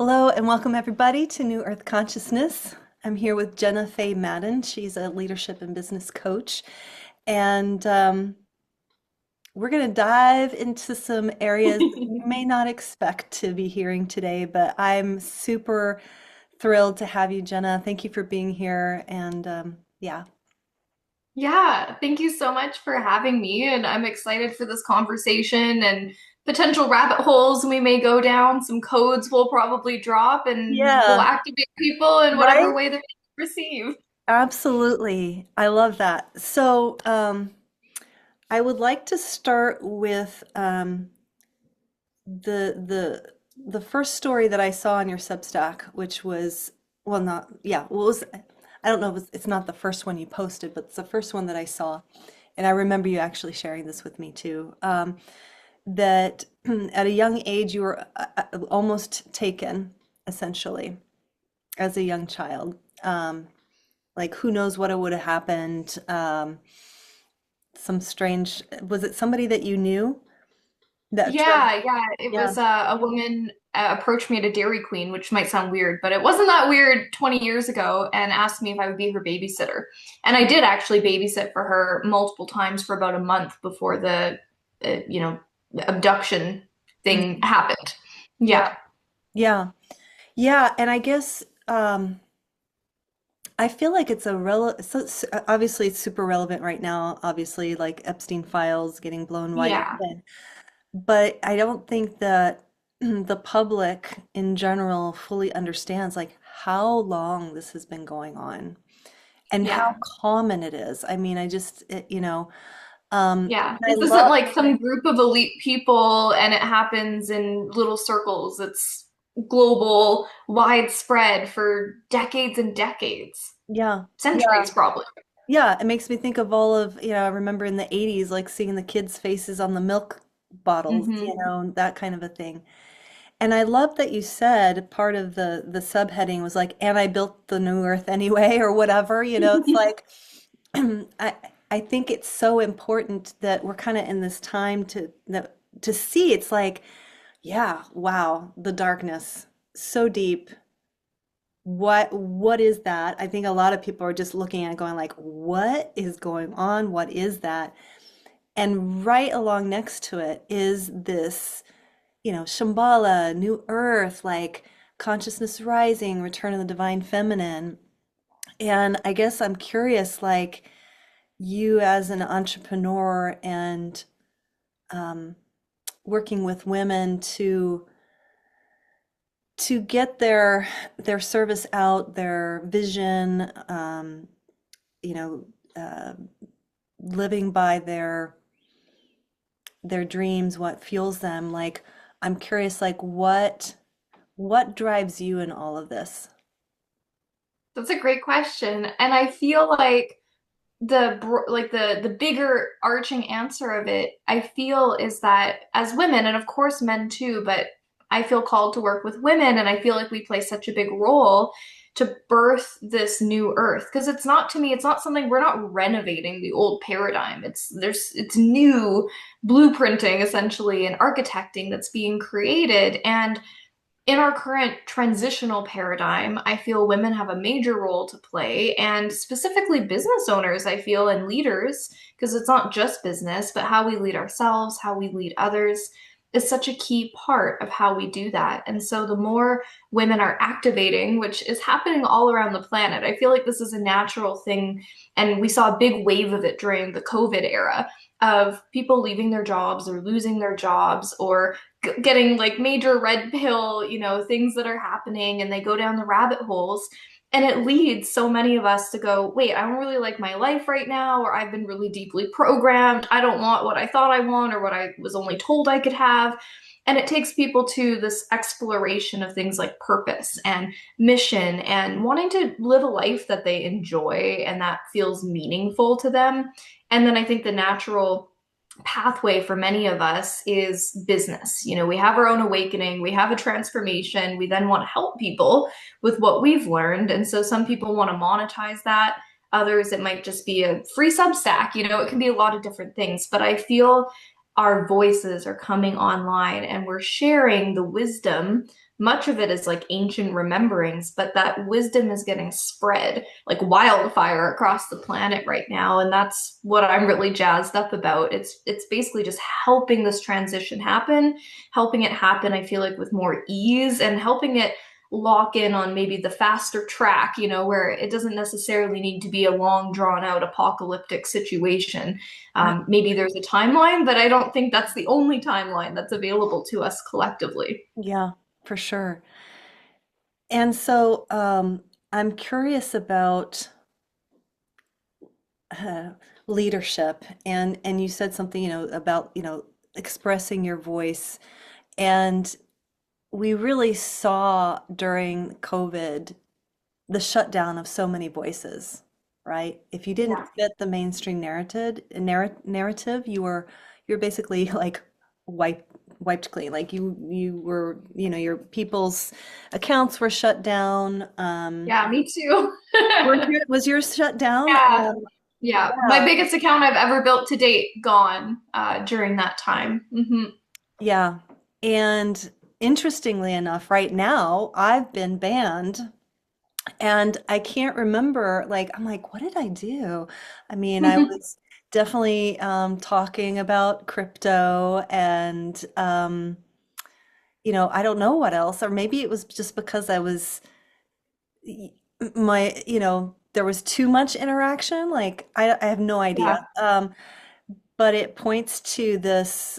Hello and welcome everybody to New Earth Consciousness. I'm here with Jenna Faye Madden. She's a leadership and business coach. And we're going to dive into some areas that you may not expect to be hearing today, but I'm super thrilled to have you, Jenna. Thank you for being here. And yeah. Yeah, thank you so much for having me. And I'm excited for this conversation and potential rabbit holes we may go down. Some codes we'll probably drop, and we'll Yeah, activate people in whatever right? way they receive. Absolutely. I love that. So, I would like to start with the first story that I saw on your Substack, which was, well, not, yeah, well, it was, I don't know, it's not the first one you posted, but it's the first one that I saw. And I remember you actually sharing this with me too. That at a young age you were almost taken, essentially, as a young child. Like who knows what it would have happened. Some strange, was it somebody that you knew that tried? Yeah, it Yeah. was a woman approached me at a Dairy Queen, which might sound weird, but it wasn't that weird 20 years ago, and asked me if I would be her babysitter. And I did actually babysit for her multiple times for about a month before the, you know, abduction thing Mhm. happened. Yeah. Yeah. Yeah. Yeah, and I guess I feel like it's a obviously it's super relevant right now, obviously like Epstein files getting blown wide Yeah. open. But I don't think that the public in general fully understands like how long this has been going on and how Yeah. common it is. I mean, Yeah. I This isn't love, like some group of elite people and it happens in little circles. It's global, widespread for decades and decades, yeah, yeah, centuries probably. yeah. It makes me think of all of, I remember in the 80s, like seeing the kids' faces on the milk bottles, Hmm. that kind of a thing. And I love that you said part of the subheading was like, and I built the new earth anyway, or whatever, it's like I I think it's so important that we're kind of in this time to see it's like, yeah, wow, the darkness, so deep. What is that? I think a lot of people are just looking at it going like, what is going on? What is that? And right along next to it is this Shambhala, New Earth, like consciousness rising, return of the divine feminine. And I guess I'm curious, like you as an entrepreneur and um, working with women to get their service out, their vision, you know, uh, living by their dreams, what fuels them. Like I'm curious, like what drives you in all of this? That's a great question. And I feel like the bigger arching answer of it, I feel, is that as women, and of course men too, but I feel called to work with women, and I feel like we play such a big role to birth this new earth. Because it's not, to me, it's not something, we're not renovating the old paradigm. It's new blueprinting essentially and architecting that's being created. And in our current transitional paradigm, I feel women have a major role to play, and specifically business owners, I feel, and leaders, because it's not just business, but how we lead ourselves, how we lead others is such a key part of how we do that. And so the more women are activating, which is happening all around the planet, I feel like this is a natural thing. And we saw a big wave of it during the COVID era of people leaving their jobs or losing their jobs or getting like major red pill, things that are happening, and they go down the rabbit holes. And it leads so many of us to go, wait, I don't really like my life right now, or I've been really deeply programmed. I don't want what I thought I want or what I was only told I could have. And it takes people to this exploration of things like purpose and mission and wanting to live a life that they enjoy and that feels meaningful to them. And then I think the natural pathway for many of us is business. We have our own awakening, we have a transformation, we then want to help people with what we've learned. And so some people want to monetize that. Others, it might just be a free Substack. It can be a lot of different things. But I feel our voices are coming online and we're sharing the wisdom much of it is like ancient rememberings, but that wisdom is getting spread like wildfire across the planet right now. And that's what I'm really jazzed up about. It's basically just helping this transition happen, helping it happen, I feel like with more ease, and helping it lock in on maybe the faster track, where it doesn't necessarily need to be a long drawn out apocalyptic situation. Right. Maybe there's a timeline, but I don't think that's the only timeline that's available to us collectively. Yeah, for sure. And so I'm curious about uh, leadership, and you said something, about, expressing your voice. And we really saw during COVID the shutdown of so many voices, right? If you didn't Yeah. fit the mainstream narrative, you're basically like wiped clean. Like you were, your people's accounts were shut down. Yeah, me too. Was yours shut down? Yeah. Yeah. My Yeah, biggest account I've ever built to date gone during that time. yeah. And interestingly enough, right now I've been banned. And I can't remember, like, I'm like, what did I do? I mean, I was definitely talking about crypto and, I don't know what else, or maybe it was just because I was, y- there was too much interaction. Like, I have no idea. Yeah. But it points to this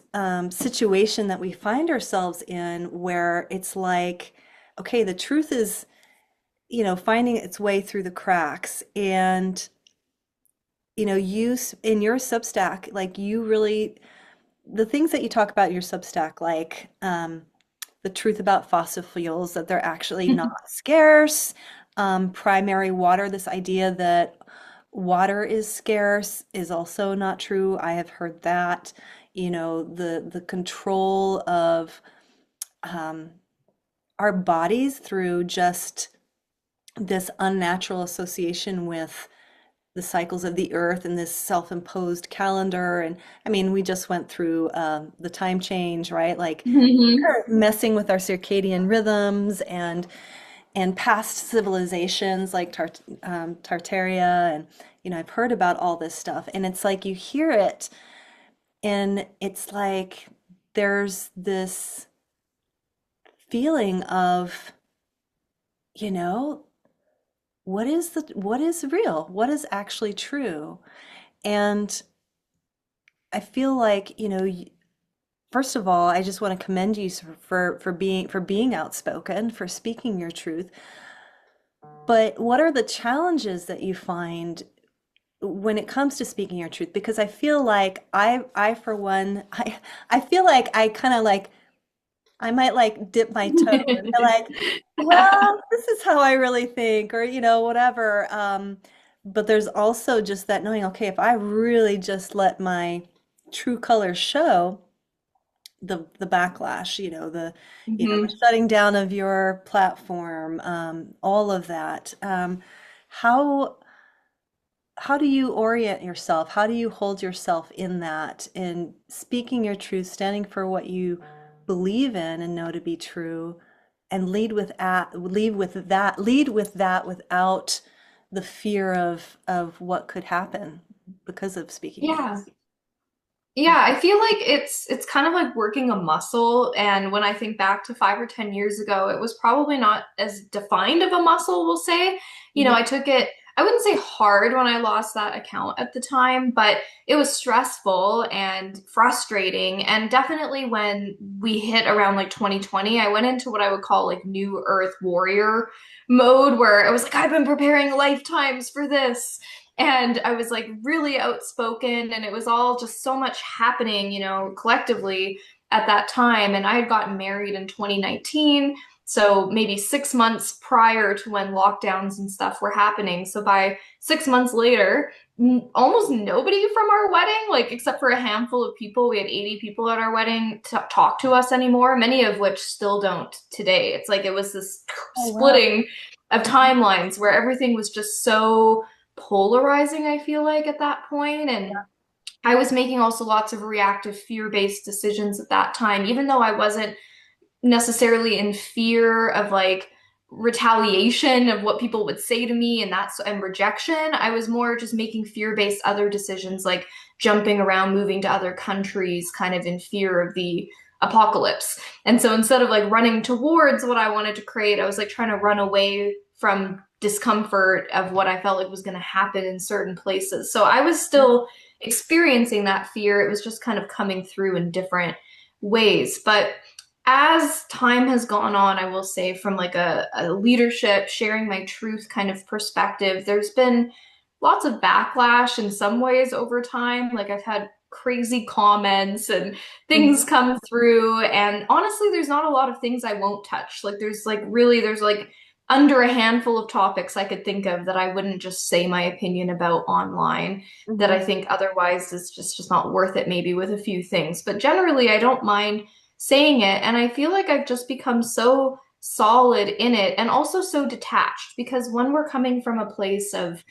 situation that we find ourselves in where it's like, okay, the truth is, finding its way through the cracks. And, in your Substack, like you really, the things that you talk about in your Substack, like the truth about fossil fuels, that they're actually not scarce, primary water, this idea that water is scarce is also not true. I have heard that, the control of um, our bodies through just this unnatural association with the cycles of the earth and this self-imposed calendar. And I mean, we just went through the time change, right? Like messing with our circadian rhythms and past civilizations like Tartaria. And, I've heard about all this stuff. And it's like you hear it and it's like there's this feeling of, you know, what is real? What is actually true? And I feel like, first of all, I just want to commend you for being outspoken, for speaking your truth. But what are the challenges that you find when it comes to speaking your truth? Because I feel like I for one, I feel like I kind of like I might like dip my toe and be like, well, this is how I really think, or whatever. But there's also just that knowing, okay, if I really just let my true colors show, the backlash, the Mhm. shutting down of your platform, all of that. How how do you orient yourself? How do you hold yourself in that, in speaking your truth, standing for what you believe in and know to be true, and lead with that without the fear of what could happen because of speaking your Yeah. Yeah, I feel like it's kind of like working a muscle. And when I think back to 5 or 10 years ago, it was probably not as defined of a muscle, we'll say. truth? I took it, I wouldn't say hard when I lost that account at the time, but it was stressful and frustrating. And definitely when we hit around like 2020, I went into what I would call like new Earth warrior mode, where I was like, I've been preparing lifetimes for this. And I was like really outspoken, and it was all just so much happening, collectively at that time. And I had gotten married in 2019, so maybe 6 months prior to when lockdowns and stuff were happening. So by 6 months later, almost nobody from our wedding, like except for a handful of people, we had 80 people at our wedding, talk to us anymore, many of which still don't today. It's like it was this Oh, wow. splitting of timelines where everything was just so polarizing, I feel like, at that point. And I was making also lots of reactive fear-based decisions at that time, even though I wasn't necessarily in fear of like retaliation of what people would say to me and rejection. I was more just making fear-based other decisions like jumping around, moving to other countries, kind of in fear of the apocalypse. And so instead of like running towards what I wanted to create, I was like trying to run away from discomfort of what I felt like was going to happen in certain places. So I was still experiencing that fear. It was just kind of coming through in different ways. But as time has gone on, I will say from like a leadership, sharing my truth kind of perspective, there's been lots of backlash in some ways over time. Like I've had crazy comments and things Mhm. come through. And honestly, there's not a lot of things I won't touch. Like there's like under a handful of topics I could think of that I wouldn't just say my opinion about online that Mhm. I think otherwise is just not worth it, maybe with a few things. But generally, I don't mind saying it. And I feel like I've just become so solid in it and also so detached because when we're coming from a place of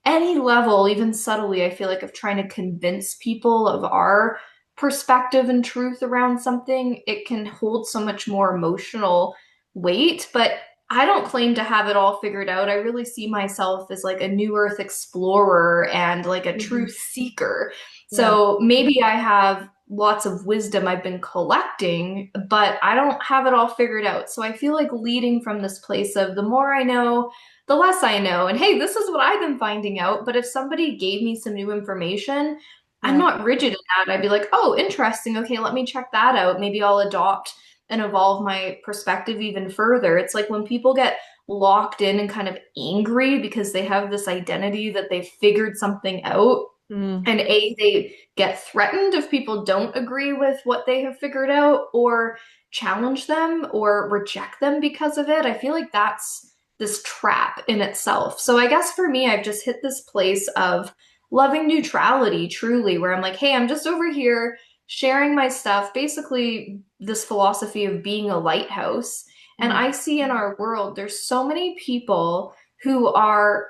any level, even subtly, I feel like of trying to convince people of our perspective and truth around something, it can hold so much more emotional weight. But I don't claim to have it all figured out. I really see myself as like a new earth explorer and like a Mhm. truth seeker. Yeah. So maybe I have lots of wisdom I've been collecting, but I don't have it all figured out. So I feel like leading from this place of the more I know, the less I know. And hey, this is what I've been finding out. But if somebody gave me some new information, I'm Yeah. not rigid in that. I'd be like, oh, interesting. Okay, let me check that out. Maybe I'll adopt and evolve my perspective even further. It's like when people get locked in and kind of angry because they have this identity that they've figured something out. Mm. And they get threatened if people don't agree with what they have figured out or challenge them or reject them because of it. I feel like that's this trap in itself. So I guess for me, I've just hit this place of loving neutrality truly, where I'm like, hey, I'm just over here sharing my stuff, basically this philosophy of being a lighthouse. And Mm. I see in our world, there's so many people who are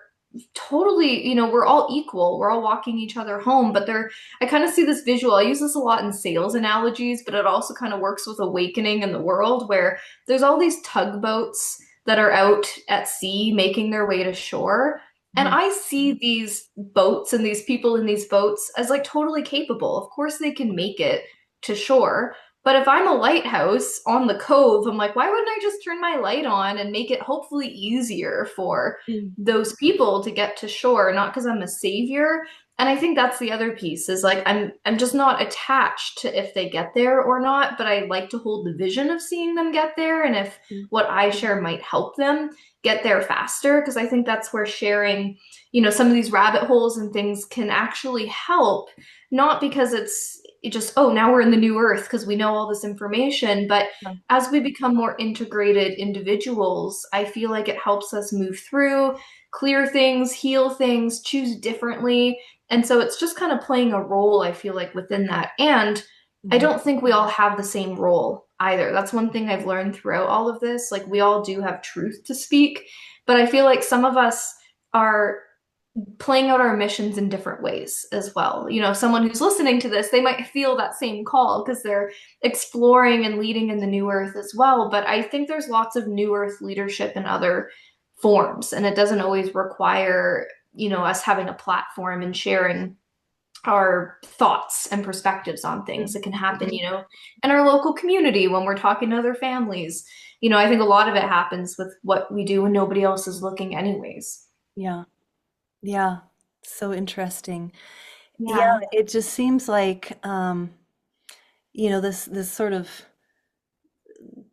totally, we're all equal. We're all walking each other home, but I kind of see this visual. I use this a lot in sales analogies, but it also kind of works with awakening in the world where there's all these tugboats that are out at sea making their way to shore. And Mhm. I see these boats and these people in these boats as like totally capable. Of course, they can make it to shore. But if I'm a lighthouse on the cove, I'm like, why wouldn't I just turn my light on and make it hopefully easier for Mm. those people to get to shore, not because I'm a savior. And I think that's the other piece is like I'm just not attached to if they get there or not, but I like to hold the vision of seeing them get there and if Mm. what I share might help them get there faster because I think that's where sharing, some of these rabbit holes and things can actually help, not because it just, oh, now we're in the new earth because we know all this information, but Yeah. as we become more integrated individuals, I feel like it helps us move through, clear things, heal things, choose differently. And so it's just kind of playing a role, I feel like, within that. And I Mhm. don't think we all have the same role either. That's one thing I've learned throughout all of this. Like, we all do have truth to speak, but I feel like some of us are playing out our missions in different ways as well. Someone who's listening to this, they might feel that same call because they're exploring and leading in the new earth as well. But I think there's lots of new earth leadership in other forms, and it doesn't always require, us having a platform and sharing our thoughts and perspectives on things. Mm. It can happen, in our local community when we're talking to other families. I think a lot of it happens with what we do when nobody else is looking anyways. Yeah. Yeah. So interesting. Yeah, Yeah. it just seems like this sort of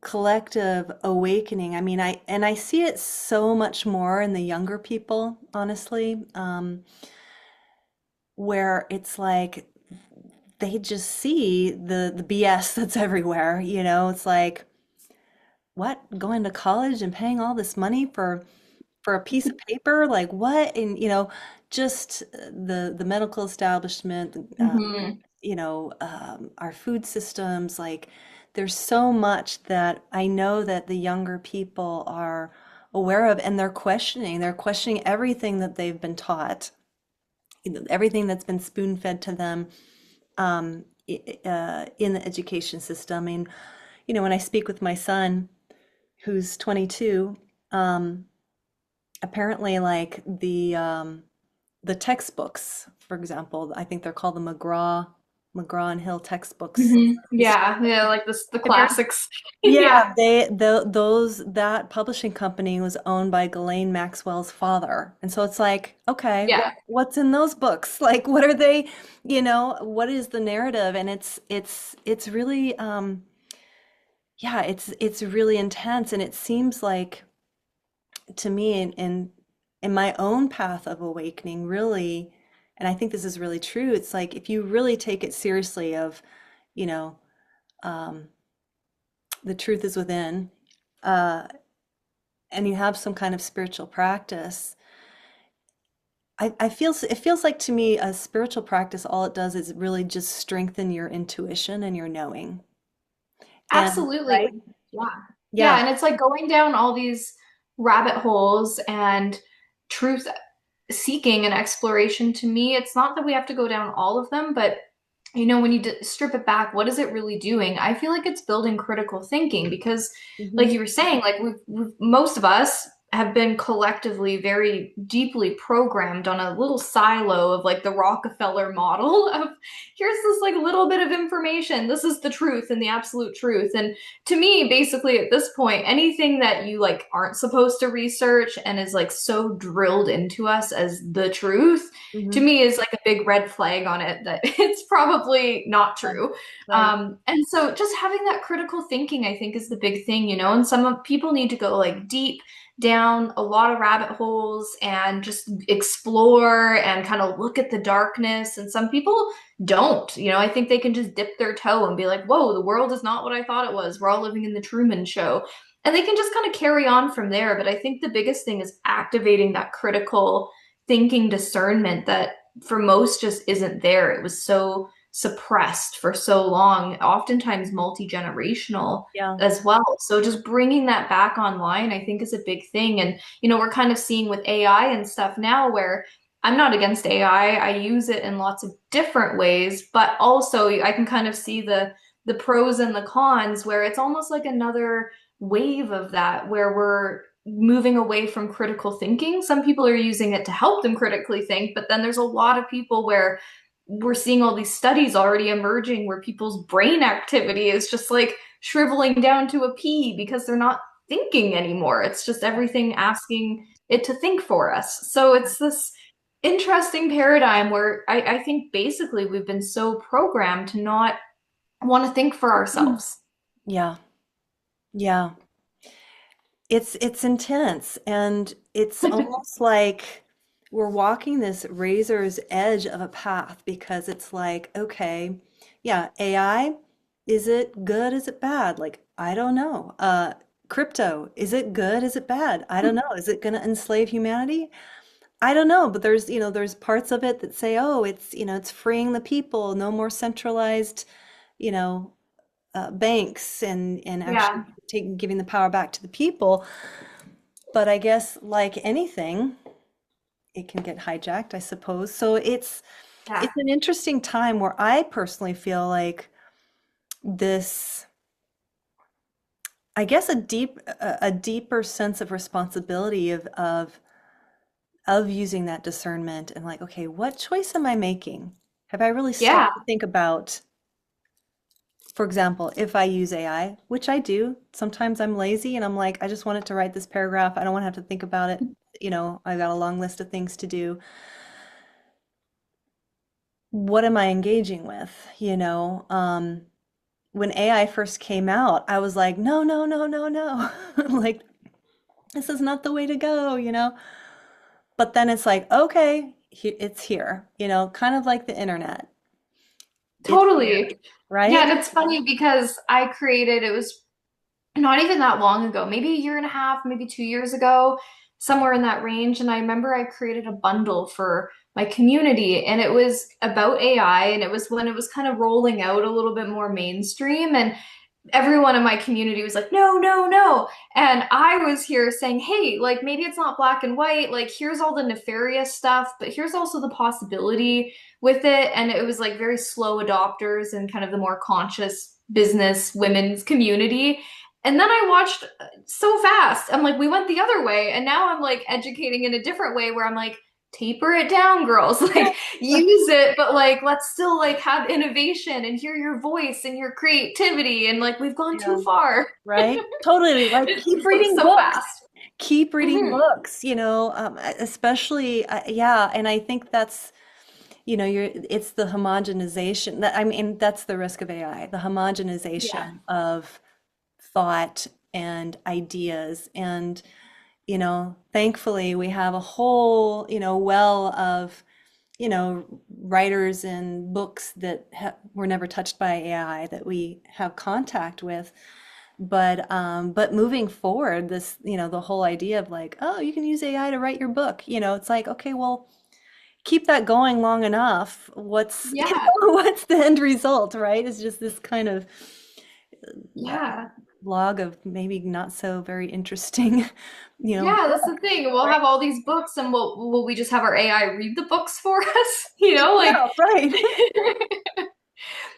collective awakening. I mean, I see it so much more in the younger people, honestly, where it's like they just see the BS that's everywhere, It's like, what? Going to college and paying all this money for a piece of paper? Like what? And just the medical establishment, Hmm. our food systems, like there's so much that I know that the younger people are aware of and they're questioning everything that they've been taught, everything that's been spoon fed to them in the education system. I mean, when I speak with my son, who's 22, um, apparently like the textbooks, for example, I think they're called the McGraw and Hill textbooks. Yeah, yeah, like this the Have you classics. Yeah, Yeah, that publishing company was owned by Ghislaine Maxwell's father. And so it's like, okay, yeah. what's in those books? Like what are they, what is the narrative? And it's really yeah, it's really intense, and it seems like to me in my own path of awakening, really, and I think this is really true, it's like if you really take it seriously of, you know, um, the truth is within, uh, and you have some kind of spiritual practice, it feels like to me a spiritual practice, all it does is really just strengthen your intuition and your knowing. And Absolutely. right? Yeah. Yeah, Yeah. and it's like going down all these rabbit holes and truth seeking and exploration. To me, it's not that we have to go down all of them, but when you strip it back, what is it really doing? I feel like it's building critical thinking because, like Hmm. you were saying, like most of us have been collectively very deeply programmed on a little silo of like the Rockefeller model of here's this like little bit of information. This is the truth and the absolute truth. And to me, basically at this point, anything that you like aren't supposed to research and is like so drilled into us as the truth to Hmm. me is like a big red flag on it that it's probably not true. Right. And so just having that critical thinking, I think, is the big thing, and some of people need to go like deep down a lot of rabbit holes and just explore and kind of look at the darkness. And some people don't, I think they can just dip their toe and be like, whoa, the world is not what I thought it was. We're all living in the Truman Show. And they can just kind of carry on from there. But I think the biggest thing is activating that critical thinking discernment that for most just isn't there. It was so suppressed for so long, oftentimes multi-generational Yeah. as well. So just bringing that back online, I think is a big thing. And, we're kind of seeing with AI and stuff now where I'm not against AI. I use it in lots of different ways, but also I can kind of see the pros and the cons where it's almost like another wave of that where we're moving away from critical thinking. Some people are using it to help them critically think, but then there's a lot of people where we're seeing all these studies already emerging where people's brain activity is just like shriveling down to a pea because they're not thinking anymore. It's just everything asking it to think for us. So it's this interesting paradigm where I think basically we've been so programmed to not want to think for ourselves. Yeah. Yeah. It's intense, and it's almost like we're walking this razor's edge of a path, because it's like, okay, yeah, AI, is it good? Is it bad? Like, I don't know. Crypto, is it good? Is it bad? I don't know. Is it going to enslave humanity? I don't know, but there's parts of it that say, oh, it's freeing the people, no more centralized, you know, banks, and actually Yeah. giving the power back to the people. But I guess like anything, it can get hijacked, I suppose. So Yeah. it's an interesting time where I personally feel like this, I guess a deeper sense of responsibility of using that discernment, and like, okay, what choice am I making? Have I really Yeah. stopped to think about, for example, if I use AI, which I do, sometimes I'm lazy and I'm like, I just wanted to write this paragraph. I don't want to have to think about it. I've got a long list of things to do. What am I engaging with? When AI first came out, I was like, no, no, no, no, no. Like, this is not the way to go. But then it's like, okay, it's here, kind of like the internet. It's here, Totally. Yeah, right? and it's funny because it was not even that long ago, maybe a year and a half, maybe 2 years ago, somewhere in that range. And I remember I created a bundle for my community and it was about AI and it was when it was kind of rolling out a little bit more mainstream. And everyone in my community was like, no, no, no. And I was here saying, hey, like maybe it's not black and white. Like here's all the nefarious stuff, but here's also the possibility with it. And it was like very slow adopters and kind of the more conscious business women's community. And then I watched so fast. I'm like, we went the other way. And now I'm like educating in a different way where I'm like, taper it down, girls. Like use it, but like let's still like have innovation and hear your voice and your creativity. And like we've gone too Yeah. far. Right? Totally. Like It's keep just like reading so books. fast. Keep reading Hmm. books, especially, yeah. And I think that's, it's the homogenization that, I mean, that's the risk of AI, the Yeah. homogenization of thought and ideas. And, thankfully we have a whole, well of, writers and books that were never touched by AI that we have contact with. But moving forward, this, the whole idea of like, oh, you can use AI to write your book, it's like, okay, well, keep that going long enough. What's, Yeah. what's the end result, right? It's just this kind of uh, Yeah. log of maybe not so very interesting, Yeah, that's the book, thing. We'll right? have all these books and will we just have our AI read the books for us? Yeah, Like right.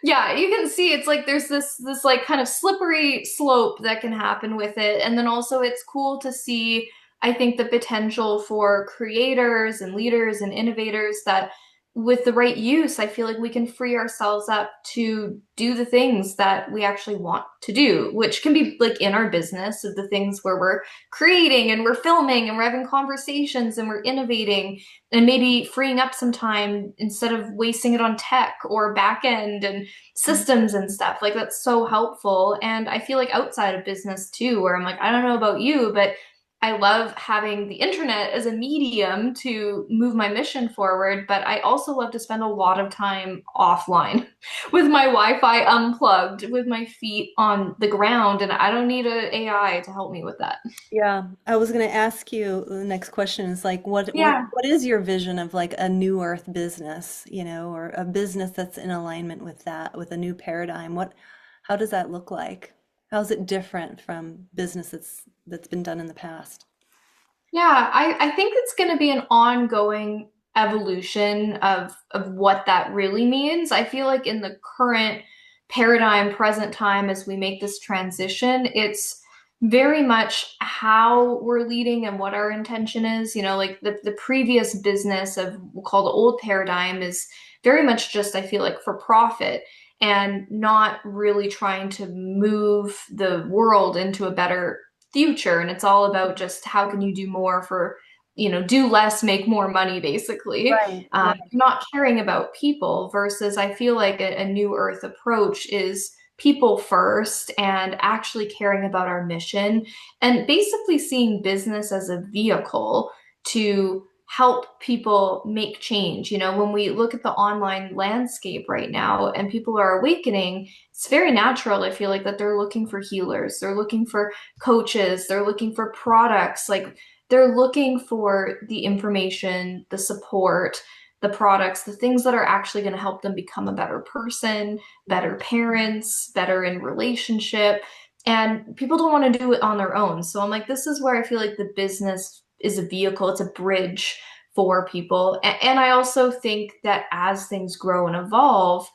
yeah, you can see it's like there's this like kind of slippery slope that can happen with it. And then also it's cool to see, I think, the potential for creators and leaders and innovators that with the right use, I feel like we can free ourselves up to do the things that we actually want to do, which can be like in our business of the things where we're creating and we're filming and we're having conversations and we're innovating and maybe freeing up some time instead of wasting it on tech or back end and systems and stuff. Like that's so helpful. And I feel like outside of business too, where I'm like, I don't know about you, but I love having the internet as a medium to move my mission forward, but I also love to spend a lot of time offline with my Wi-Fi unplugged, with my feet on the ground, and I don't need a AI to help me with that. Yeah, I was going to ask you, the next question is like, Yeah. what is your vision of like a new earth business, or a business that's in alignment with that, with a new paradigm? How does that look like? How's it different from business that's been done in the past? Yeah, I think it's going to be an ongoing evolution of what that really means. I feel like in the current paradigm, present time, as we make this transition, it's very much how we're leading and what our intention is. Like the previous business of we'll call the old paradigm is very much just, I feel like, for profit and not really trying to move the world into a better future. And it's all about just how can you do more for, do less, make more money, basically. Right, right. Not caring about people versus I feel like a new earth approach is people first and actually caring about our mission and basically seeing business as a vehicle to help people make change. When we look at the online landscape right now and people are awakening, it's very natural. I feel like that they're looking for healers, they're looking for coaches, they're looking for products, like they're looking for the information, the support, the products, the things that are actually going to help them become a better person, better parents, better in relationship. And people don't want to do it on their own. So I'm like, this is where I feel like the business is a vehicle, it's a bridge for people. And I also think that as things grow and evolve,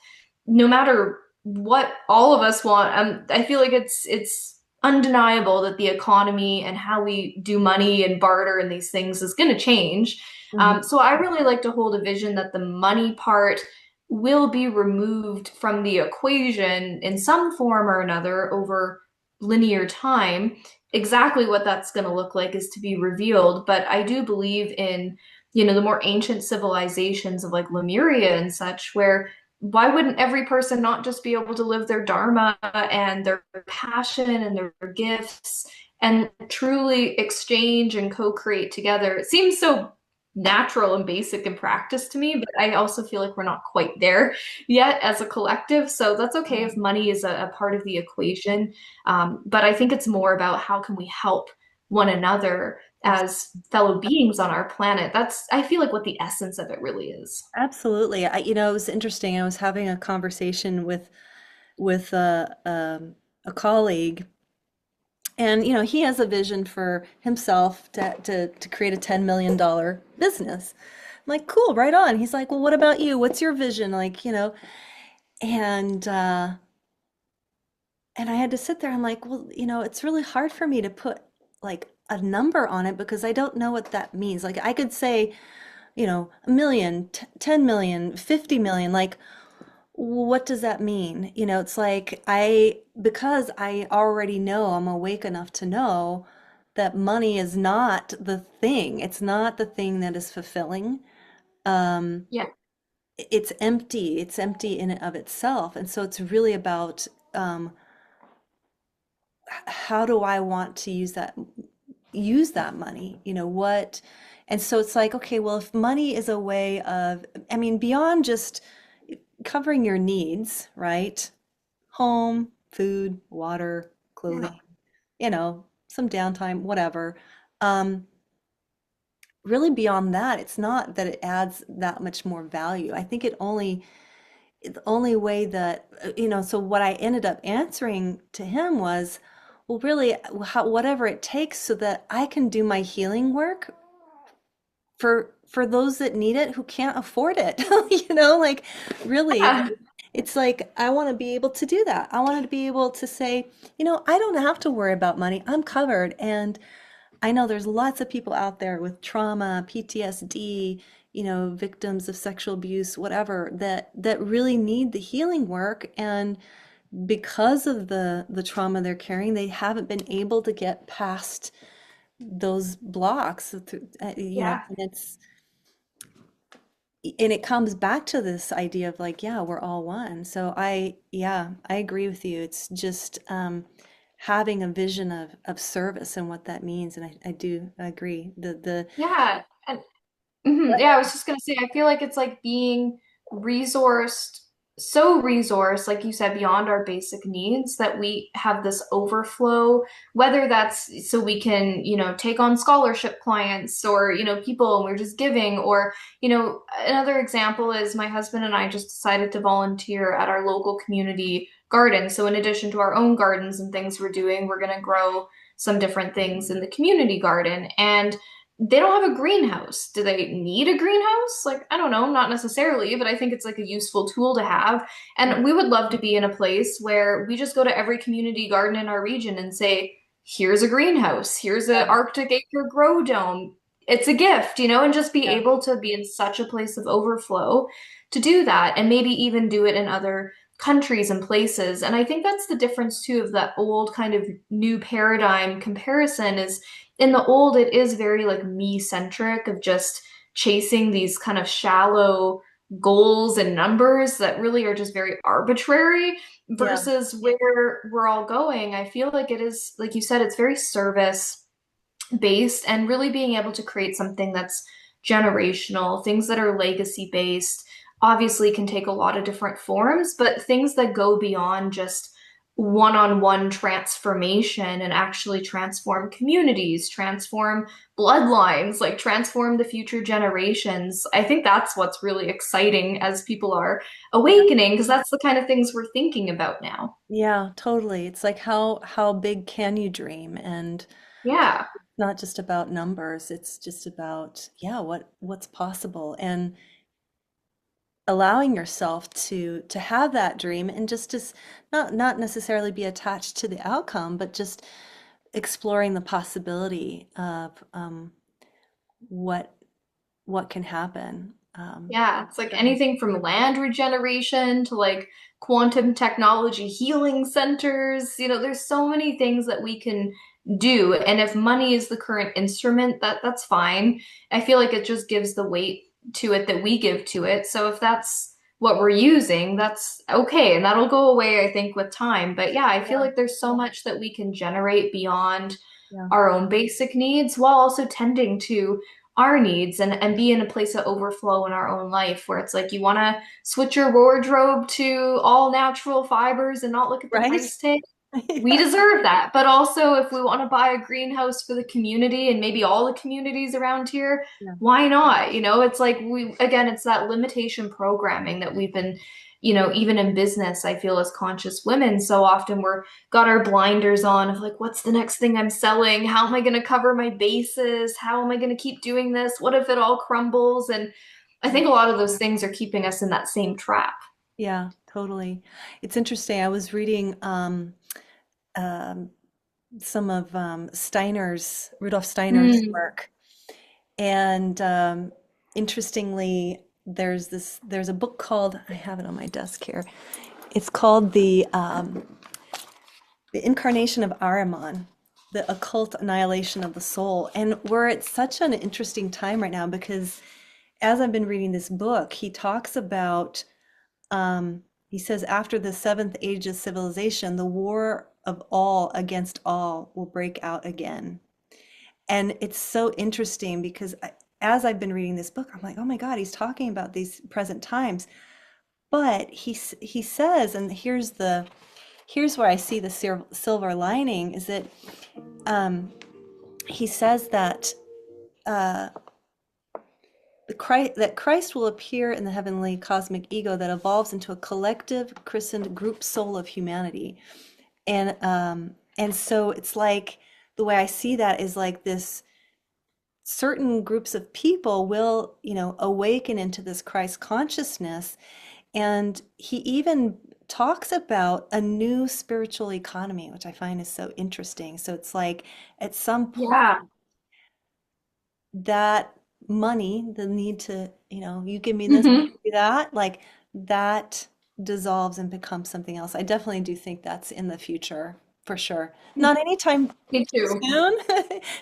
no matter what all of us want, I feel like it's undeniable that the economy and how we do money and barter and these things is going to change. Mhm. So I really like to hold a vision that the money part will be removed from the equation in some form or another over linear time. Exactly what that's going to look like is to be revealed, but I do believe in, the more ancient civilizations of like Lemuria and such, where why wouldn't every person not just be able to live their dharma and their passion and their gifts and truly exchange and co-create together? It seems so natural and basic in practice to me, but I also feel like we're not quite there yet as a collective. So that's okay if money is a part of the equation. But I think it's more about how can we help one another as fellow beings on our planet. That's, I feel like, what the essence of it really is. Absolutely. It was interesting. I was having a conversation with a colleague. And he has a vision for himself to create a $10 million business. I'm like, cool, right on. He's like, well, what about you? What's your vision? Like, and and I had to sit there. I'm like, well, it's really hard for me to put like a number on it because I don't know what that means. Like I could say, a million, 10 million, 50 million, like what does that mean? It's like because I already know, I'm awake enough to know that money is not the thing. It's not the thing that is fulfilling. Um, Yeah. it's empty. It's empty in and of itself. And so it's really about um, how do I want to use that money? And so it's like, okay, well, if money is a way of, I mean, beyond just covering your needs, right? Home, food, water, Yeah. clothing, some downtime, whatever. Um, Really beyond that, it's not that it adds that much more value. I think the only way that, so what I ended up answering to him was, well, really, whatever it takes so that I can do my healing work for those that need it who can't afford it. Like really, Yeah. it's like I want to be able to do that. I wanted to be able to say, I don't have to worry about money. I'm covered. And I know there's lots of people out there with trauma, PTSD, victims of sexual abuse, whatever, that really need the healing work. And because of the trauma they're carrying, they haven't been able to get past those blocks, Yeah. and it comes back to this idea of like, yeah, we're all one. So yeah, I agree with you. It's just having a vision of service and what that means. And I do agree. Yeah. And yeah, I was just gonna say, I feel like it's like being resourced, so resourced, like you said, beyond our basic needs that we have this overflow, whether that's so we can, take on scholarship clients or, people and we're just giving, or, another example is my husband and I just decided to volunteer at our local community garden. So in addition to our own gardens and things we're doing, we're gonna grow some different things in the community garden. And they don't have a greenhouse. Do they need a greenhouse? Like, I don't know, not necessarily, but I think it's like a useful tool to have. Yeah, And we would love to be in a place where we just go to every community garden in our region and say, here's a greenhouse, here's an yeah, Arctic Acre grow dome. It's a gift, and just be yeah, able to be in such a place of overflow to do that and maybe even do it in other countries and places. And I think that's the difference too of that old kind of new paradigm comparison is in the old, it is very like me centric of just chasing these kind of shallow goals and numbers that really are just very arbitrary yeah, versus where we're all going. I feel like it is, like you said, it's very service based and really being able to create something that's generational, things that are legacy based, obviously can take a lot of different forms, but things that go beyond just one-on-one transformation and actually transform communities, transform bloodlines, like transform the future generations. I think that's what's really exciting as people are yeah, awakening, because that's the kind of things we're thinking about now. yeah, totally. It's like how big can you dream? And Yeah. not just about numbers. It's just about, yeah, what's possible and allowing yourself to have that dream and just not necessarily be attached to the outcome, but just exploring the possibility of what what can happen. Yeah, it's like anything from land regeneration to like quantum technology healing centers. There's so many things that we can do. And if money is the current instrument, that's fine. I feel like it just gives the weight to it that we give to it. So if that's what we're using, that's okay. And that'll go away, I think, with time. But yeah, I feel Yeah, like there's so much that we can generate beyond yeah, our own basic needs while also tending to our needs and be in a place of overflow in our own life where it's like you want to switch your wardrobe to all natural fibers and not look at the right? price tag. We Yeah, deserve that. But also, if we want to buy a greenhouse for the community and maybe all the communities around here, yeah, why not? It's like again, it's that limitation programming that we've been, even in business, I feel as conscious women, so often we're got our blinders on of like, what's the next thing I'm selling? How am I going to cover my bases? How am I going to keep doing this? What if it all crumbles? And I yeah. think a lot of those things are keeping us in that same trap. Yeah, totally. It's interesting. I was reading some of Rudolf Steiner's Mm. work. And interestingly, there's a book called, I have it on my desk here. It's called The Incarnation of Ahriman, The Occult Annihilation of the Soul. And we're at such an interesting time right now because as I've been reading this book, he talks about, he says, after the seventh age of civilization, the war of all against all will break out again. And it's so interesting because as I've been reading this book, I'm like, oh my God, he's talking about these present times. But he says, and here's where I see the silver lining is that um, he says that that Christ will appear in the heavenly cosmic ego that evolves into a collective christened group soul of humanity. And so it's like the way I see that is like this certain groups of people will, awaken into this Christ consciousness. And he even talks about a new spiritual economy, which I find is so interesting. So it's like at some point Yeah. that money, the need to, you give me this, I'll Hmm. give you that, like that dissolves and becomes something else. I definitely do think that's in the future for sure. Not anytime Me too. soon.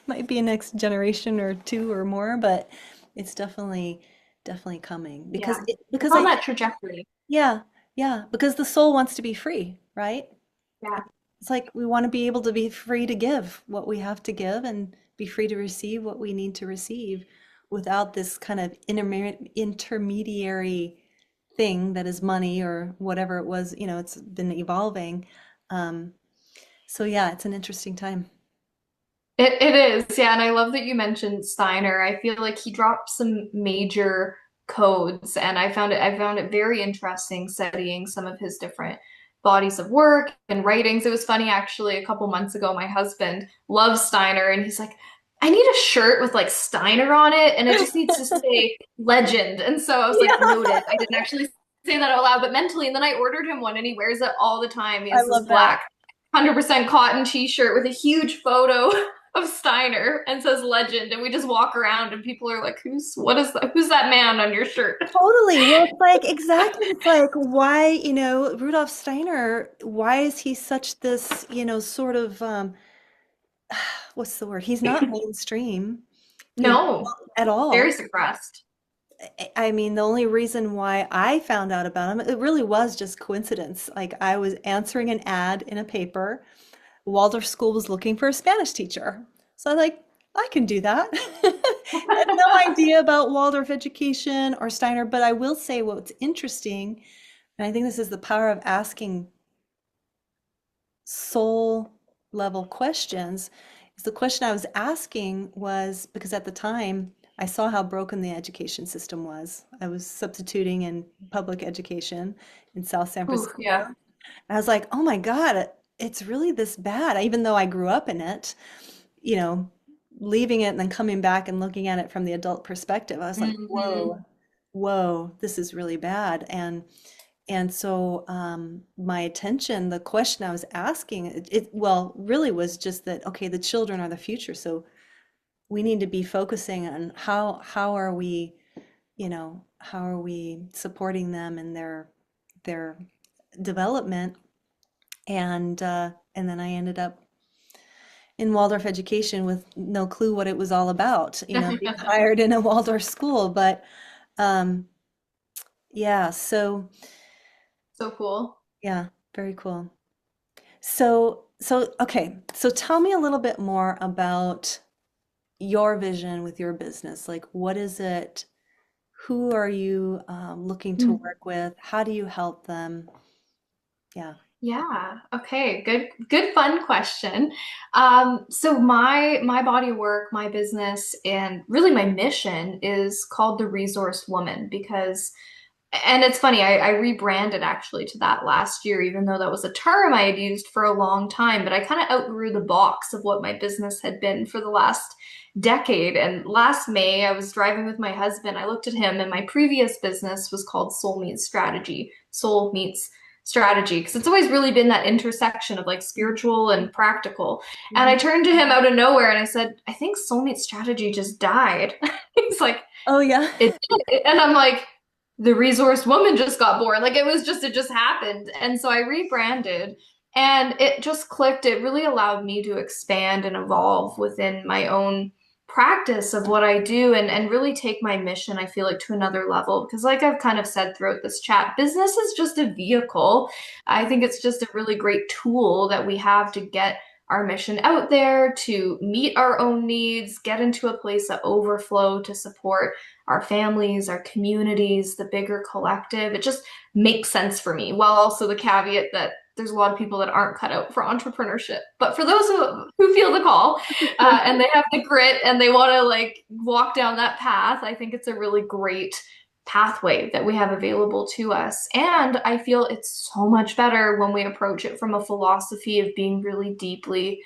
Might be a next generation or two or more, but it's definitely coming Yeah. It's because on I that trajectory. yeah, yeah, because the soul wants to be free, right? Yeah. It's like we want to be able to be free to give what we have to give and be free to receive what we need to receive without this kind of intermediary thing that is money or whatever it was, it's been evolving. Um, so yeah, it's an interesting time. It is, yeah, and I love that you mentioned Steiner. I feel like he dropped some major codes, and I found it very interesting studying some of his different bodies of work and writings. It was funny actually, a couple months ago, my husband loves Steiner, and he's like, I need a shirt with like Steiner on it, and it just needs to say legend. And so I was like, Yeah, noted. I didn't actually say that out loud, but mentally, and then I ordered him one, and he wears it all the time. He I has this love that. black 100% cotton t-shirt with a huge photo of Steiner and says legend, and we just walk around and people are like, who's that man on your shirt? Totally. Well, it's like exactly. It's like why, Rudolf Steiner, why is he such this, sort of what's the word? He's not mainstream, you know, No, at very all. suppressed. I mean, the only reason why I found out about him, it really was just coincidence. Like I was answering an ad in a paper. Waldorf School was looking for a Spanish teacher. So I'm like, I can do that. I had no idea about Waldorf education or Steiner, but I will say what's interesting, and I think this is the power of asking soul level questions, is the question I was asking was because at the time I saw how broken the education system was. I was substituting in public education in South San Ooh, Francisco. yeah. I was like, oh my God, it's really this bad. Even though I grew up in it, you know, leaving it and then coming back and looking at it from the adult perspective, I was like, Hmm. whoa, whoa, this is really bad. And so my attention, the question I was asking, well, really was just that, okay, the children are the future. So we need to be focusing on how are we, how are we supporting them in their development. And then I ended up in Waldorf education with no clue what it was all about, being hired in a Waldorf school. But um, yeah, so So cool. yeah, very cool. So okay, so tell me a little bit more about your vision with your business. Like, what is it? Who are you looking to work with? How do you help them? Yeah. Yeah. Okay. Good fun question. So my body of work, my business, and really my mission is called the Resource Woman because and it's funny, I rebranded actually to that last year, even though that was a term I had used for a long time, but I kind of outgrew the box of what my business had been for the last decade. And last May, I was driving with my husband. I looked at him, and my previous business was called Soul Meets Strategy. Soul meets strategy because it's always really been that intersection of like spiritual and practical. And I Mhm. turned to him out of nowhere and I said, I think soulmate strategy just died. He's like, Oh yeah. it did. And I'm like, the resource woman just got born. Like it just happened. And so I rebranded and it just clicked. It really allowed me to expand and evolve within my own practice of what I do and really take my mission, I feel like, to another level. Because, like I've kind of said throughout this chat, business is just a vehicle. I think it's just a really great tool that we have to get our mission out there, to meet our own needs, get into a place of overflow to support our families, our communities, the bigger collective. It just makes sense for me, while also the caveat that there's a lot of people that aren't cut out for entrepreneurship. But for those who feel the call and they have the grit and they want to like walk down that path, I think it's a really great pathway that we have available to us. And I feel it's so much better when we approach it from a philosophy of being really deeply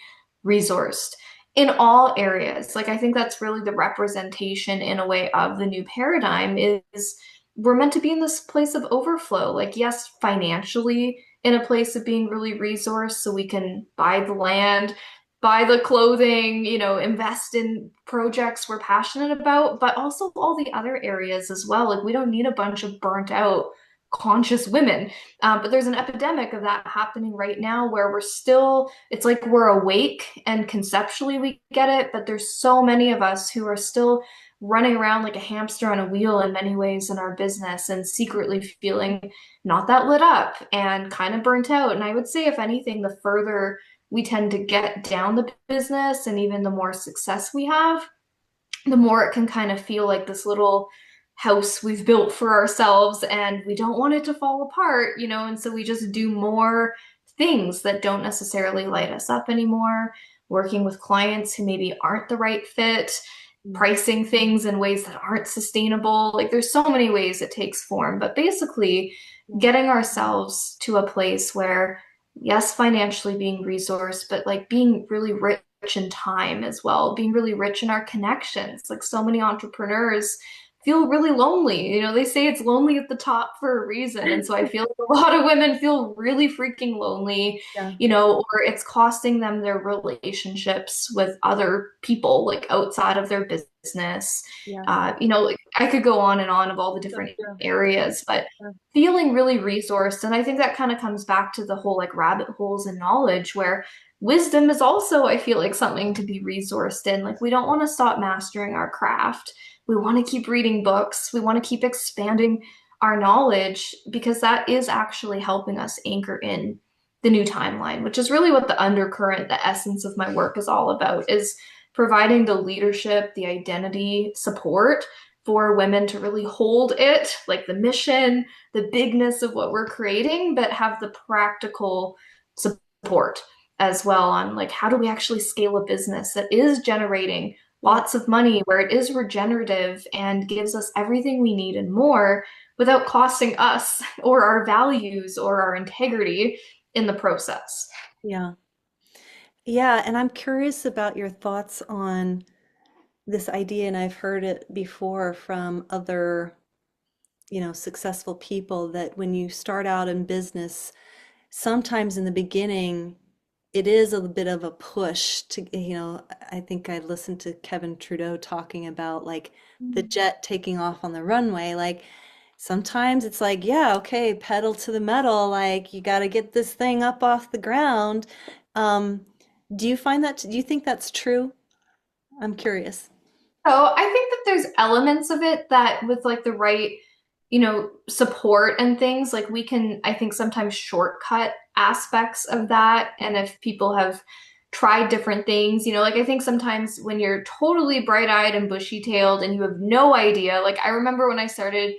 resourced in all areas. Like I think that's really the representation in a way of the new paradigm is we're meant to be in this place of overflow. Like yes, financially in a place of being really resourced so we can buy the land, buy the clothing, invest in projects we're passionate about, but also all the other areas as well. Like we don't need a bunch of burnt out conscious women. But there's an epidemic of that happening right now where it's like we're awake and conceptually we get it, but there's so many of us who are still running around like a hamster on a wheel in many ways in our business and secretly feeling not that lit up and kind of burnt out. And I would say, if anything, the further we tend to get down the business and even the more success we have, the more it can kind of feel like this little house we've built for ourselves and we don't want it to fall apart, and so we just do more things that don't necessarily light us up anymore, working with clients who maybe aren't the right fit, pricing things in ways that aren't sustainable. Like there's so many ways it takes form, but basically getting ourselves to a place where, yes, financially being resourced, but like being really rich in time as well, being really rich in our connections. Like so many entrepreneurs feel really lonely. They say it's lonely at the top for a reason. And so I feel like a lot of women feel really freaking lonely, Yeah. or it's costing them their relationships with other people, like outside of their business. Yeah. Like I could go on and on of all the So different true. areas, but Yeah. feeling really resourced. And I think that kind of comes back to the whole like rabbit holes in knowledge where wisdom is also, I feel like, something to be resourced in. Like we don't want to stop mastering our craft. We want to keep reading books. We want to keep expanding our knowledge because that is actually helping us anchor in the new timeline, which is really what the undercurrent, the essence of my work is all about, is providing the leadership, the identity support for women to really hold it, like the mission, the bigness of what we're creating, but have the practical support as well on like how do we actually scale a business that is generating Yeah. lots of money, where it is regenerative and gives us everything we need and more without costing us or our values or our integrity in the process. Yeah. Yeah, and I'm curious about your thoughts on this idea, and I've heard it before from other, successful people that when you start out in business, sometimes in the beginning, it is a bit of a push to, I think I listened to Kevin Trudeau talking about like the jet taking off on the runway. Like sometimes it's like, yeah, okay, pedal to the metal, like you got to get this thing up off the ground. Um, do you think that's true? I'm curious. So I think that there's elements of it that with like the right, support and things, like we can, I think, sometimes shortcut aspects of that. And if people have tried different things, like I think sometimes when you're totally bright-eyed and bushy-tailed and you have no idea, like I remember when I started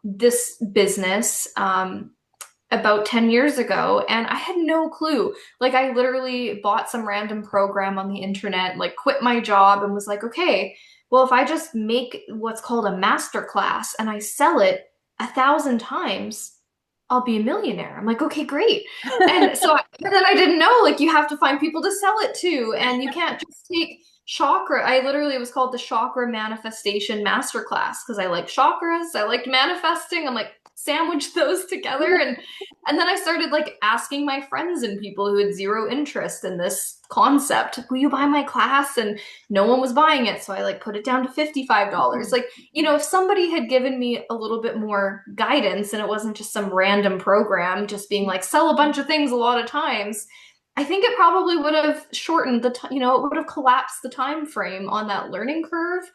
this business, about 10 years ago and I had no clue. Like I literally bought some random program on the internet, like quit my job and was like, okay, well, if I just make what's called a master class and I sell it 1,000 times, I'll be a millionaire. I'm like, okay, great. And then I didn't know, like, you have to find people to sell it to, and you can't just take chakra. I literally, it was called the Chakra Manifestation Masterclass because I like chakras. I liked manifesting. I'm like, sandwich those together. And then I started like asking my friends and people who had zero interest in this concept, will you buy my class? And no one was buying it. So I like put it down to $55. Like, if somebody had given me a little bit more guidance and it wasn't just some random program just being like, sell a bunch of things a lot of times, I think it probably would have shortened it would have collapsed the time frame on that learning curve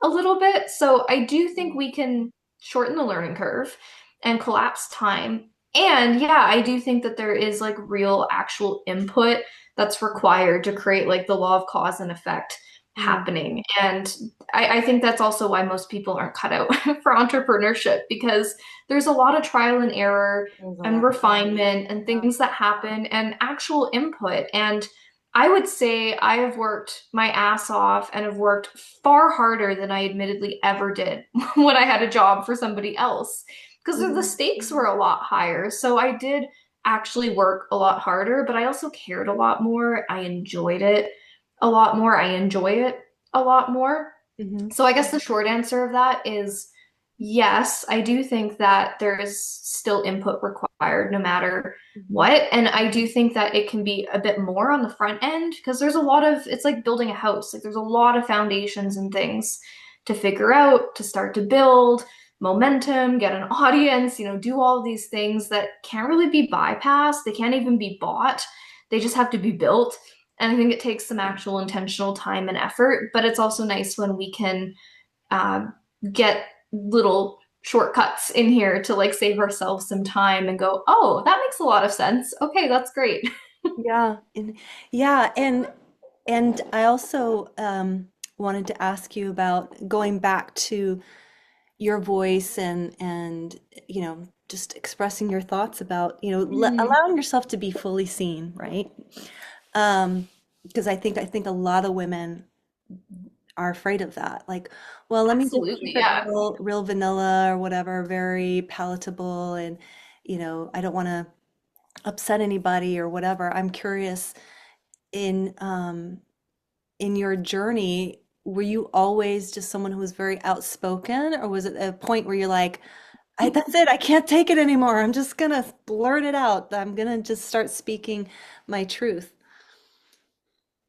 a little bit. So I do think we can shorten the learning curve and collapse time. And yeah, I do think that there is like real actual input that's required to create like the law of cause and effect Yeah. happening. And I think that's also why most people aren't cut out for entrepreneurship because there's a lot of trial and error There's a and lot. refinement and Yeah. things that happen and actual input. And I would say I have worked my ass off and have worked far harder than I admittedly ever did when I had a job for somebody else because the Mhm. stakes were a lot higher. So I did actually work a lot harder, but I also cared a lot more. I enjoyed it a lot more. I enjoy it a lot more. Mhm. So I guess the short answer of that is yes, I do think that there is still input required no matter Mhm. what. And I do think that it can be a bit more on the front end because there's a lot of, it's like building a house. Like there's a lot of foundations and things to figure out, to start to build momentum, get an audience, do all these things that can't really be bypassed. They can't even be bought. They just have to be built. And I think it takes some actual intentional time and effort, but it's also nice when we can uh, get little shortcuts in here to like save ourselves some time and go, oh, that makes a lot of sense. Okay, that's great. Yeah, yeah, and I also wanted to ask you about going back to your voice and just expressing your thoughts about Mm, allowing yourself to be fully seen, right? Because I think a lot of women are afraid of that. Like, well, let me just keep absolutely. it Yeah. real vanilla or whatever, very palatable, and I don't want to upset anybody or whatever. I'm curious in in your journey, were you always just someone who was very outspoken, or was it a point where you're like, that's it, I can't take it anymore. I'm just gonna blurt it out. I'm gonna just start speaking my truth.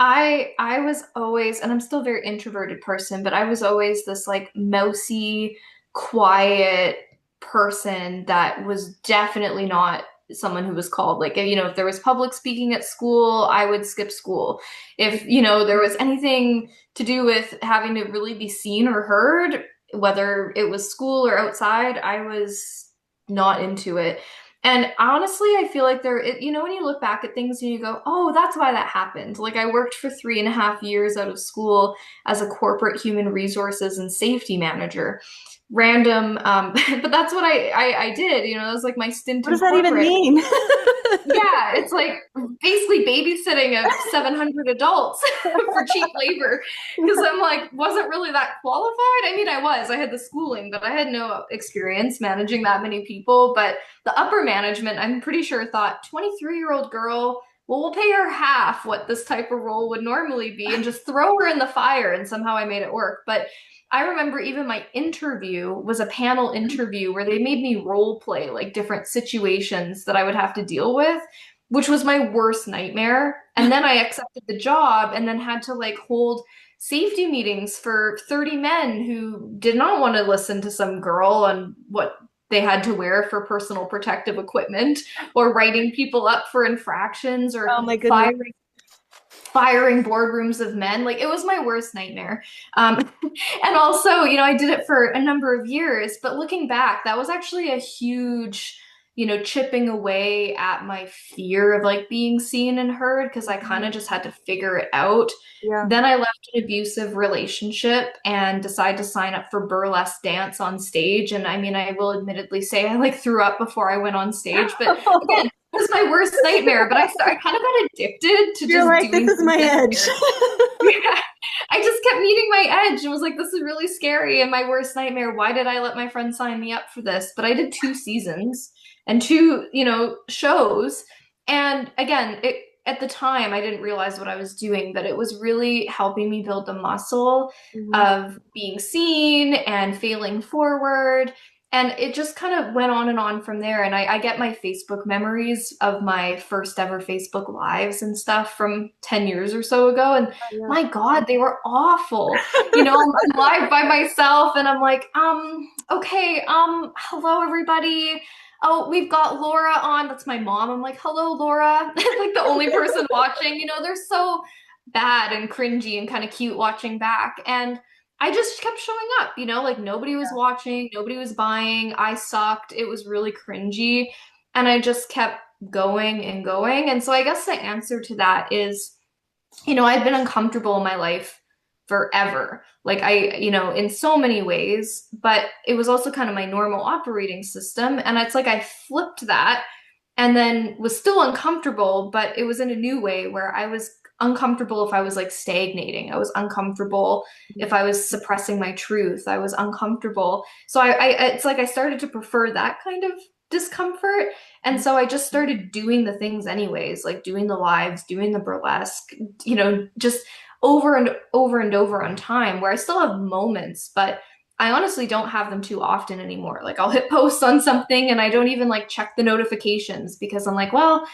I was always, and I'm still a very introverted person, but I was always this like mousy, quiet person that was definitely not someone who was called like, if there was public speaking at school, I would skip school. If, there was anything to do with having to really be seen or heard, whether it was school or outside, I was not into it. And honestly, I feel like when you look back at things and you go, oh, that's why that happened. Like I worked for 3.5 years out of school as a corporate human resources and safety manager. Random, but that's what I did. That was like my stint What in does that even corporate. mean? Yeah, it's like basically babysitting of 700 adults for cheap labor because I'm like, wasn't really that qualified. I mean, I was. I had the schooling, but I had no experience managing that many people. But the upper management, I'm pretty sure, thought 23-year-old girl, well, we'll pay her half what this type of role would normally be and just throw her in the fire. And somehow I made it work. But I remember even my interview was a panel interview where they made me role play like different situations that I would have to deal with, which was my worst nightmare. And then I accepted the job and then had to like hold safety meetings for 30 men who did not want to listen to some girl on what they had to wear for personal protective equipment or writing people up for infractions or Oh my goodness. firing boardrooms of men. Like it was my worst nightmare. And also, I did it for a number of years, but looking back, that was actually a huge, chipping away at my fear of like being seen and heard because I kind of just had to figure it out. Yeah. Then I left an abusive relationship and decided to sign up for burlesque dance on stage. And I mean, I will admittedly say I like threw up before I went on stage, but again, it was my worst nightmare. But I kind of got addicted to You're just like, this doing is things my that edge. scared me. Yeah. I just kept meeting my edge and was like, this is really scary and my worst nightmare. Why did I let my friend sign me up for this? But I did 2 seasons and two, shows. And again, at the time I didn't realize what I was doing, but it was really helping me build the muscle Mhm. of being seen and failing forward. And it just kind of went on and on from there. And I get my Facebook memories of my first ever Facebook lives and stuff from 10 years or so ago. And Yeah. my God, they were awful. You know, I'm live by myself and I'm like, okay, hello everybody. Oh, we've got Laura on. That's my mom. I'm like, hello, Laura. Like the only person watching. You know, they're so bad and cringy and kind of cute watching back. And I just kept showing up, you know, like nobody was watching, nobody was buying. I sucked. It was really cringy. And I just kept going and going. And so I guess the answer to that is, you know, I've been uncomfortable in my life forever. Like in so many ways, but it was also kind of my normal operating system. And it's like I flipped that and then was still uncomfortable, but it was in a new way where I was uncomfortable if I was like stagnating. I was uncomfortable if I was suppressing my truth. I was uncomfortable. So it's like I started to prefer that kind of discomfort. And so I just started doing the things anyways, like doing the lives, doing the burlesque, just over and over and over on time where I still have moments, but I honestly don't have them too often anymore. Like I'll hit post on something and I don't even like check the notifications because I'm like, well,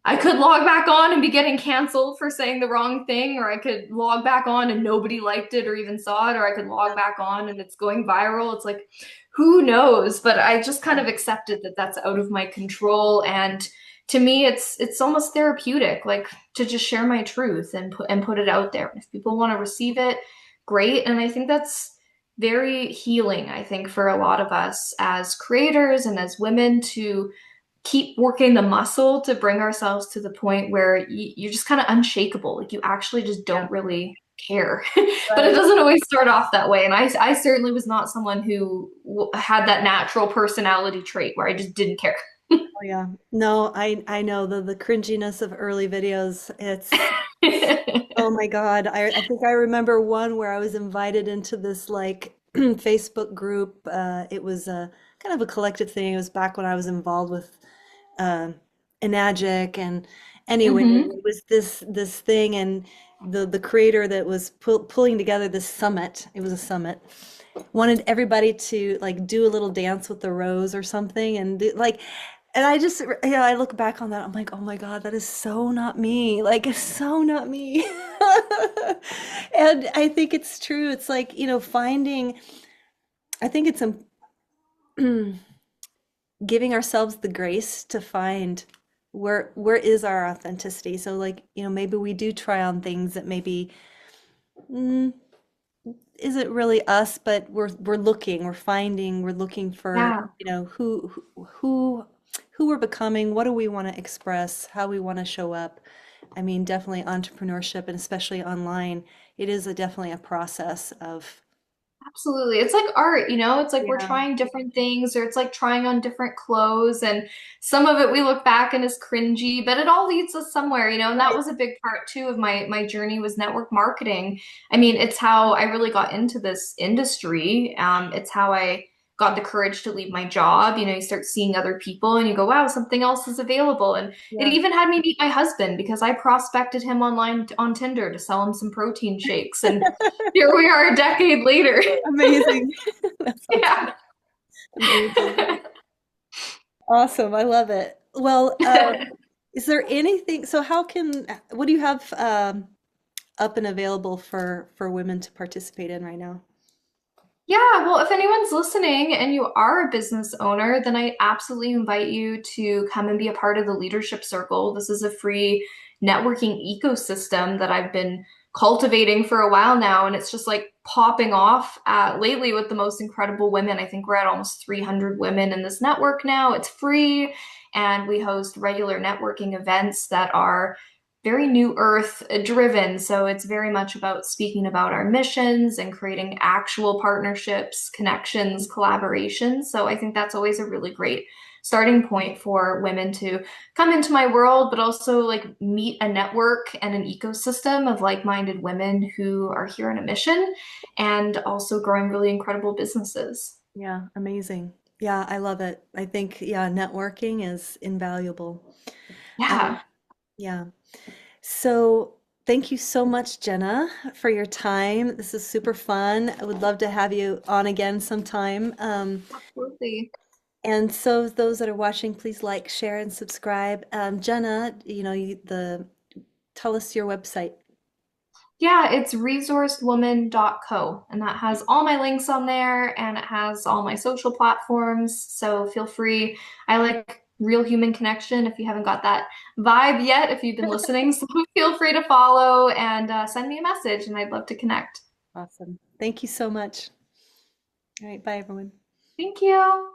I could log back on and be getting canceled for saying the wrong thing, or I could log back on and nobody liked it or even saw it, or I could log back on and it's going viral. It's like, who knows? But I just kind of accepted that that's out of my control. And to me, it's almost therapeutic, like to just share my truth and put it out there. If people want to receive it, great. And I think that's very healing, I think, for a lot of us as creators and as women to keep working the muscle to bring ourselves to the point where you're just kind of unshakable. Like you actually just Yeah. don't really care. But it Right. doesn't always start off that way. And I certainly was not someone who had that natural personality trait where I just didn't care. Oh yeah. No, I know the cringiness of early videos. It's oh my God. I think I remember one where I was invited into this like Facebook group. It was a kind of a collective thing. It was back when I was involved with uh, Enagic, and anyway, Hmm. it was this thing, and the creator that was pulling together this summit. It was a summit. Wanted everybody to like do a little dance with the rose or something, and like, and I just, I look back on that, I'm like, oh my God, that is so not me. Like, it's so not me. And I think it's true. It's like, finding, I think it's giving ourselves the grace to find where is our authenticity. So like, maybe we do try on things that maybe mm, isn't really us, but we're finding, we're looking for, Yeah. who we're becoming, what do we want to express, how we want to show up. I mean, definitely entrepreneurship, and especially online, it is definitely a process of, Absolutely. It's like art, you know? It's like we're yeah, trying different things, or it's like trying on different clothes. And some of it we look back and is cringy, but it all leads us somewhere, you know? And that right. was a big part too of my journey was network marketing. I mean, it's how I really got into this industry. It's how I got the courage to leave my job. You know, you start seeing other people and you go, wow, something else is available. And it Yeah. even had me meet my husband because I prospected him online on Tinder to sell him some protein shakes. And here we are a decade later. Amazing. That's awesome. Yeah. Amazing. Awesome. I love it. Well, is there anything, so what do you have up and available for women to participate in right now? Yeah, well, if anyone's listening and you are a business owner, then I absolutely invite you to come and be a part of the Leadership Circle. This is a free networking ecosystem that I've been cultivating for a while now, and it's just like popping off lately with the most incredible women. I think we're at almost 300 women in this network now. It's free, and we host regular networking events that are very new earth driven. So it's very much about speaking about our missions and creating actual partnerships, connections, collaborations. So I think that's always a really great starting point for women to come into my world, but also like meet a network and an ecosystem of like-minded women who are here on a mission and also growing really incredible businesses. Yeah, amazing. Yeah, I love it. I think, yeah, networking is invaluable. Um, Yeah. yeah. So thank you so much, Jenna, for your time. This is super fun. I would love to have you on again sometime. Absolutely. And so those that are watching, please like, share, and subscribe. Jenna, tell us your website. Yeah, it's resourcedwoman.co, and that has all my links on there and it has all my social platforms. So feel free. I like real human connection if you haven't got that vibe yet, if you've been listening. So feel free to follow and send me a message, and I'd love to connect. Awesome. Thank you so much. All right, bye everyone. Thank you.